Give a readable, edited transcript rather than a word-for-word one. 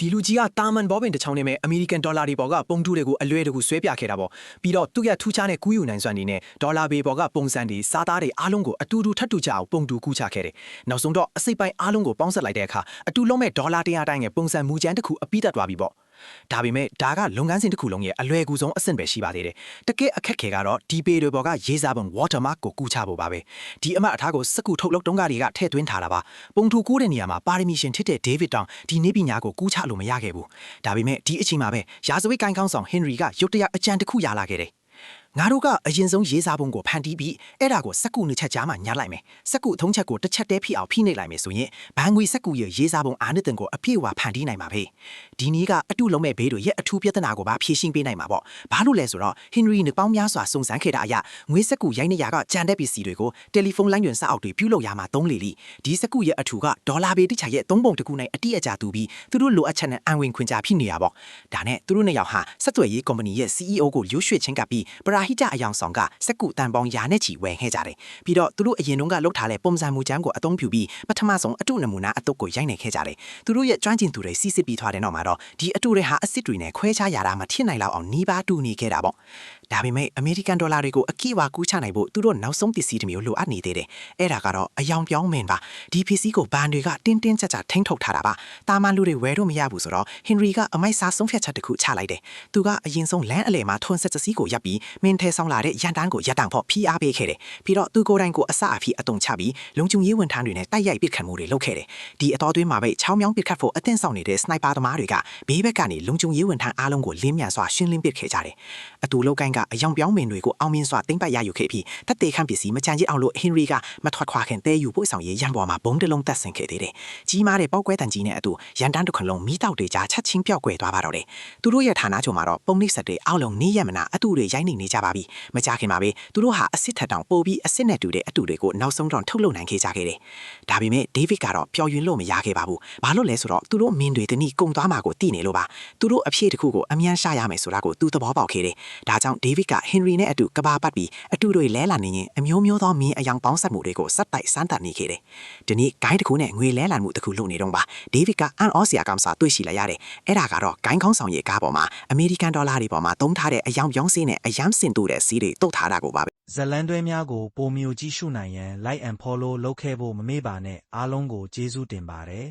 ဒီလူကြီးကတာမန်ဘောပင်တစ်ချောင်းနဲ့ပဲအမေရိကန်ဒေါ်လာတွေပေါ်ကပုံတူးတွေကိုအလွဲတကူဆွဲပြခဲ့တာပေါ့ပြီးတော့သူ့ရဲ့ထူးခြားတဲ့ကူးယူနိုင်စွမ်းတွေနဲ့ဒေါ်လာဘေပေါ်ကပုံစံတွေစားသားတွေအားလုံးကိုအတူတူထပ်တူကြအောင်ပုံတူးကူးချခဲ့တယ်နောက်ဆုံးတော့အစိပ်ပိုင်းအားလုံးကိုပေါင်းစပ်လိုက်တဲ့အခါအတူလုံးမဲ့ဒေါ်လာ100တိုင်းရဲ့ပုံစံမူကျန်းတစ်ခုအပြီးတက်သွားပြီပေါ့ဒါပေမဲ့ဒါကလုပ်ငန်းစဉ်တစ်ခုလုံးရဲ့အလွယ်ကူဆုံးအဆင့်ပဲရှိပါသေးတယ်။တကယ်အခက်ခဲကတော့ဒီပေတွေပေါ်ကရေးစားပုံ watermark ကိုကူးချဖို့ပါပဲ။ဒီအမတ်အထားကိုစကူထုတ်လုပ်တုံးကတွေကထည့်သွင်းထားတာပါ။ပုံထူကူးတဲ့နေရာမှာပါရမီရှင်ဖြစ်တဲ့ David တောင်ဒီနေပညာကိုကူးချလို့မရခဲ့ဘူး။ဒါပေမဲ့ဒီအချိန်မှာပဲရာဇဝတ်ကိုင်းကောင်းဆောင် Henry ကရုတ်တရက်အကြံတစ်ခုရလာခဲ့တယ်ငါတို့ကအရင်ဆုံးရေးစားပုံကိုဖန်တီးပြီးအဲ့ဒါကိုစက်ကူနှစ်ချက်ကြားမှာညှပ်လိုက်မယ်စက်ကူသုံးချက်ကိုတစ်ချက်တည်းဖိအောင်ဖိနှိပ်လိုက်မယ်ဆိုရင်ဘန်ငွေစက်ကူရဲ့ရေးစားပုံအာနိသင်ကိုအပြည့်အဝဖန်တီးနိုင်မှာပဲဒီနည်းကအတုလုံးမဲ့ဘေးတို့ရဲ့အထူးပြဿနာကိုပါဖြေရှင်းပေးနိုင်မှာပေါ့ဘာလို့လဲဆိုတော့ Henry နှစ်ပေါင်းများစွာစုံစမ်းခဲ့တာအရငွေစက်ကူရိုက်နေရကကြံတဲ့ပစ္စည်းတွေကိုတယ်လီဖုန်းလိုင်းတွင်စအောက်တွေပြုလုပ်ရမှာသုံးလေလိဒီစက်ကူရဲ့အထူကဒေါ်လာဘေးတိချာရဲ့သုံးပုံတစ်ခုနိုင်အတိအကျတူပြီးသူတို့လိုအပ်ချက်နဲ့အံဝင်ခွင်ကြဖိနေရပေါ့ဒါနဲ့သူတို့နှစ်ယောက်ဟာစက်သွယ်ရေးကုမ္ပဏီရဲ့ CEO ကိုရွှေ့ရွှေ့ချင်းကပ်ပြီးပရာဟိတအယောင်ဆောင်ကစက်ကူတန်ပေါင်းရာနဲ့ချီဝယ်ခဲ့ကြတယ်။ပြီးတော့သူတို့အရင်တုန်းကလုပ်ထားတဲ့ပုံစံမူကျန်းကိုအသုံးပြုပြီးပထမဆုံးအတုနမူနာအတုကိုရိုက်နေခဲ့ကြတယ်။သူတို့ရဲ့ကျွမ်းကျင်သူတွေစီစစ်ပြီးထားတဲ့နောက်မှာတော့ဒီအတုတွေဟာအစ်စ်တွေနဲ့ခွဲခြားရတာမထင်နိုင်လောက်အောင်နီးပါးတူနေခဲ့တာပေါ့။ဒါပေမဲ့အမေရိကန်ဒေါ်လာတွေကိုအကိဝါကူးချနိုင်ဖို့သူတို့နောက်ဆုံးပစ္စည်းတစ်မျိုးလိုအပ်နေသေးတယ်။အဲ့ဒါကတော့အယောင်ပြောင်းမင်းပါ။ဒီပစ္စည်းကိုဘန်တွေကတင်းတင်းကြပ်ကြပ်ထိန်းထုတ်ထားတာပါ။တာမန်လူတွေဝယ်တော့မရဘူးဆိုတော့ Henry ကအမိုက်စားဆုံးဖြတ်ချက်တစ်ခုချလိုက်တယ်။သူကအရင်ဆုံးလမ်းအလယ်မှာထွန်းဆက်စည်းကိုရပ်ပြီးမင်းထဲဆောင်လာတဲ့ရန်တန်းကိုရပ်တန့်ဖို့ဖိအားပေးခဲ့တယ်။ပြီးတော့သူကိုယ်တိုင်ကိုအစအဖြစ်အတုံချပြီးလုံခြုံရေးဝန်ထမ်းတွေနဲ့တိုက်ရိုက်ပစ်ခတ်မှုတွေလုပ်ခဲ့တယ်။ဒီအတော်သွင်းမှာပဲချောင်းမြောင်းပစ်ခတ်ဖို့အသင့်ဆောင်နေတဲ့စနိုက်ပါသမားတွေကဘေးဘက်ကနေလုံခြုံရေးဝန်ထမ်းအားလုံးကိုလင်းမြန်စွာရှင်းလင်းပစ်ခဲ့ကြတယ်။အတူလောက်ကိုင်းကအယောင်ပြောင်းမင်တွေကိုအောင်မြင်စွာသိမ့်ပတ်ရယူခဲ့ပြီးတပ်သေးခန့်ပစ္စည်းမချန်ကျစ်အောင်လို့ Henry ကမထွက်ခွာခင်တဲယူပို့ဆောင်ရေးရန်ပေါ်မှာဘုံတလုံးတက်ဆင်ခဲ့သေးတယ်။ကြီးမားတဲ့ပောက်ကွဲတန်ကြီးနဲ့အတူရန်တန်းတစ်ခွလုံးမိတောက်တွေကြားချက်ချင်းပြောက်ကွယ်သွားပါတော့တယ်။သူတို့ရဲ့ဌာနချုပ်မှာတော့ပုံနှိပ်ဆက်တွေအောက်လုံးနေရမနာအတူတွေရိုက်နေကြပါပြီ။မကြခင်မှာပဲသူတို့ဟာအစ်စ်ထက်တောင်ပိုပြီးအစ်စ်နဲ့တူတဲ့အတူတွေကိုနောက်ဆုံးတော့ထုတ်လုပ်နိုင်ခဲ့ကြခဲ့တယ်။ဒါပေမဲ့ David ကတော့ပျော်ရွှင်လို့မရခဲ့ပါဘူး။ဘာလို့လဲဆိုတော့သူတို့မင်းတွေတနည်းကုံသွားမှာကိုသိနေလို့ပါ။သူတို့အဖြစ်တစ်ခုကိုအမြန်ရှာရမယ်ဆိုတာကိုသူသဘောပေါက်ခဲ့တယ်။ဒါကြောင့် David က Henry နဲ့အတူကဘာပတ်ပြီးအတူတွေလဲလာနေရင်အမျိုးမျိုးသောမင်းအယောင်ပေါင်းဆက်မှုတွေကိုစက်တိုက်စမ်းသပ်နေခဲ့တယ်။ဒီနေ့ဂိုင်းတစ်ခုနဲ့ငွေလဲလာမှုတစ်ခုလုပ်နေတော့ပါ။ David ကအန်အောစရာကောင်စာတွေ့ရှိလာရတယ်။အဲ့ဒါကတော့ဂိုင်းခေါင်းဆောင်ရဲ့ကားပေါ်မှာအမေရိကန်ဒေါ်လာတွေပေါ်မှာသုံးထားတဲ့အယောင်ပြောင်းစင်းနဲ့အယမ်းစင်တူတဲ့စီးတွေတုတ်ထားတာကိုပါပဲဇလန်တွဲများကိုပိုမျိုးကြည့်ရှုနိုင်ရန် Like and Follow လုပ်ခဲ့ဖို့မမေ့ပါနဲ့အားလုံးကိုကျေးဇူးတင်ပါတယ်